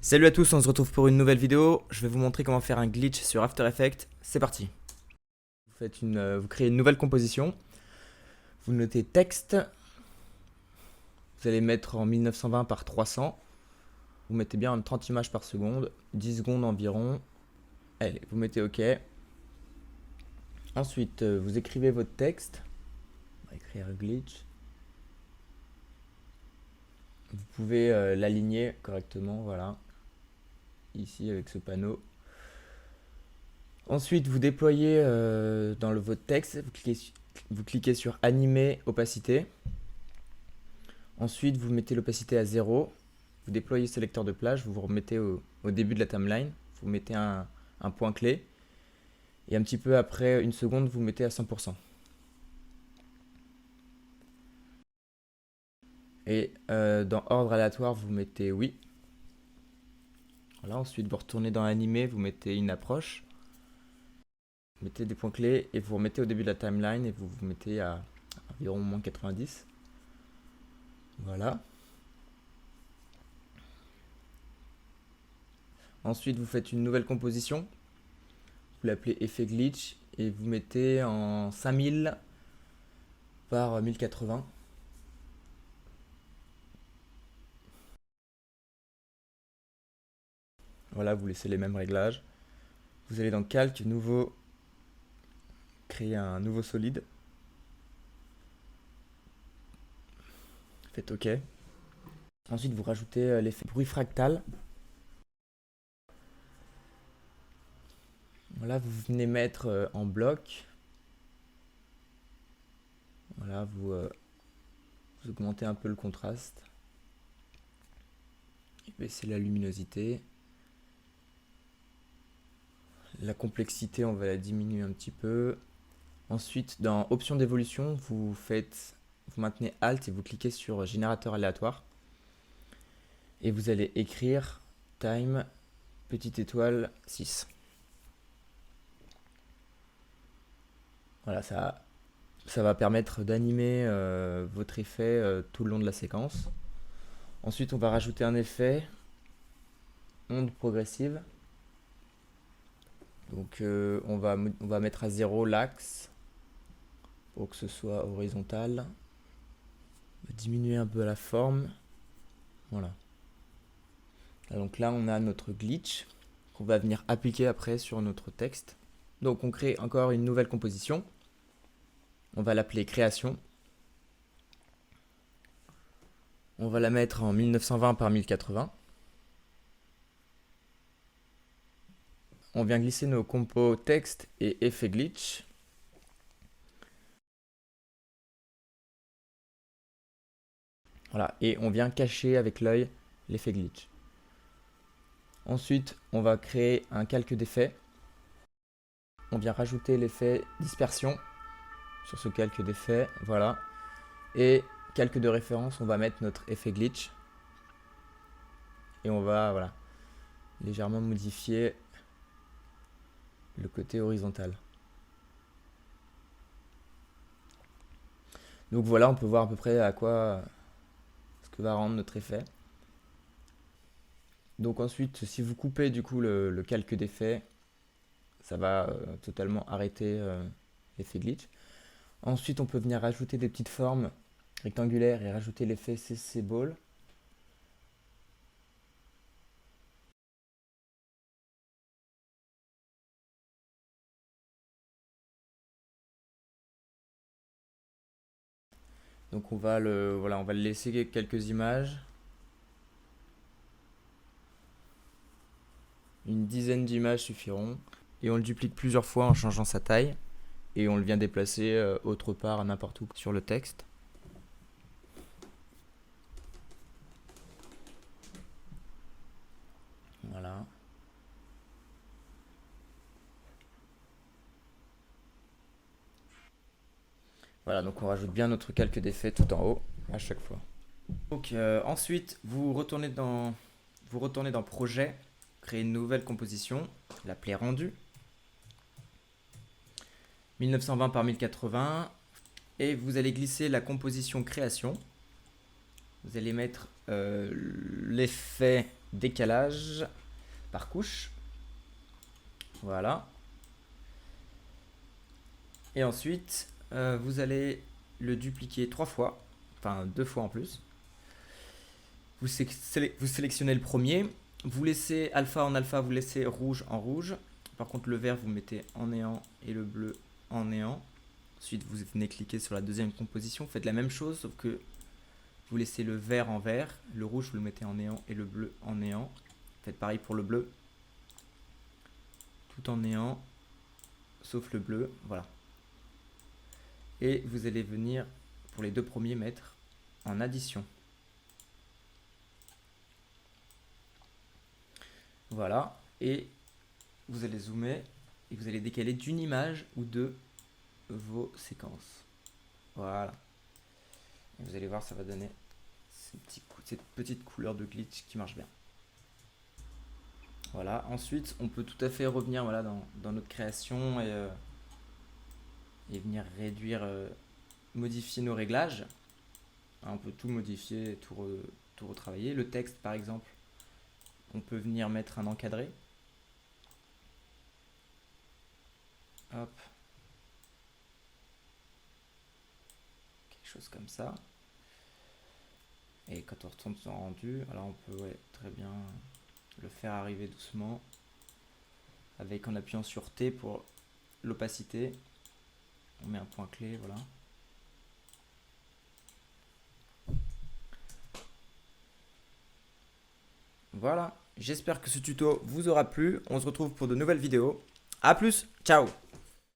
Salut à tous, on se retrouve pour une nouvelle vidéo. Je vais vous montrer comment faire un glitch sur After Effects. C'est parti. Vous créez une nouvelle composition. Vous notez texte. Vous allez mettre en 1920 par 300. Vous mettez bien 30 images par seconde, 10 secondes environ. Allez, vous mettez OK. Ensuite, vous écrivez votre texte. On va écrire glitch. Vous pouvez l'aligner correctement, voilà. Ici avec ce panneau. Ensuite, vous déployez dans votre texte, vous cliquez sur animer opacité. Ensuite, vous mettez l'opacité à 0. Vous déployez ce lecteur de plage, vous vous remettez au début de la timeline. Vous mettez un point clé. Et un petit peu après une seconde, vous mettez à 100%. Et dans ordre aléatoire, vous mettez oui. Voilà, ensuite, vous retournez dans animer, vous mettez une approche. Vous mettez des points clés et vous remettez au début de la timeline et vous vous mettez à environ moins 90. Voilà. Ensuite, vous faites une nouvelle composition. Vous l'appelez effet glitch et vous mettez en 5000 par 1080. Voilà, vous laissez les mêmes réglages. Vous allez dans calque, nouveau, créer un nouveau solide. Faites OK. Ensuite, vous rajoutez l'effet bruit fractal. Voilà, vous venez mettre en bloc. Voilà, vous augmentez un peu le contraste. Et baissez la luminosité. La complexité, on va la diminuer un petit peu. Ensuite, dans options d'évolution, vous maintenez Alt et vous cliquez sur générateur aléatoire. Et vous allez écrire time petite étoile 6. Voilà, ça va permettre d'animer votre effet tout le long de la séquence. Ensuite, on va rajouter un effet onde progressive. Donc, on va mettre à 0 l'axe pour que ce soit horizontal. On va diminuer un peu la forme. Voilà. Donc là, on a notre glitch qu'on va venir appliquer après sur notre texte. Donc, on crée encore une nouvelle composition. On va l'appeler création. On va la mettre en 1920 par 1080. On vient glisser nos compos texte et effet glitch. Voilà, et on vient cacher avec l'œil l'effet glitch. Ensuite, on va créer un calque d'effet. On vient rajouter l'effet dispersion sur ce calque d'effet, voilà. Et calque de référence, on va mettre notre effet glitch. Et on va, voilà, légèrement modifier le côté horizontal. Donc voilà, on peut voir à peu près à quoi ce que va rendre notre effet. Donc ensuite, si vous coupez du coup le calque d'effet, ça va totalement arrêter l'effet glitch. Ensuite, on peut venir rajouter des petites formes rectangulaires et rajouter l'effet CC Ball. Donc on va le laisser quelques images. Une dizaine d'images suffiront. Et on le duplique plusieurs fois en changeant sa taille. Et on le vient déplacer autre part, n'importe où sur le texte. Voilà. Voilà, donc on rajoute bien notre calque d'effet tout en haut, à chaque fois. Donc ensuite, vous retournez dans projet, créer une nouvelle composition, l'appeler rendu. 1920 par 1080. Et vous allez glisser la composition création. Vous allez mettre l'effet décalage par couche. Voilà. Et ensuite, vous allez le dupliquer 3 fois, enfin 2 fois en plus. Vous sélectionnez le premier, vous laissez alpha en alpha, vous laissez rouge en rouge. Par contre, le vert, vous mettez en néant et le bleu en néant. Ensuite, vous venez cliquer sur la deuxième composition. Faites la même chose, sauf que vous laissez le vert en vert, le rouge, vous le mettez en néant et le bleu en néant. Faites pareil pour le bleu. Tout en néant, sauf le bleu. Voilà. Et vous allez venir, pour les deux premiers, mettre en addition. Voilà. Et vous allez zoomer et vous allez décaler d'une image ou de vos séquences. Voilà. Et vous allez voir, ça va donner cette petite couleur de glitch qui marche bien. Voilà. Ensuite, on peut tout à fait revenir voilà, dans notre création et venir réduire, modifier nos réglages. On peut tout modifier, tout retravailler. Le texte, par exemple, on peut venir mettre un encadré. Hop. Quelque chose comme ça. Et quand on retourne sur le rendu, alors on peut très bien le faire arriver doucement avec en appuyant sur T pour l'opacité. On met un point clé, voilà. Voilà, j'espère que ce tuto vous aura plu. On se retrouve pour de nouvelles vidéos. A plus, ciao!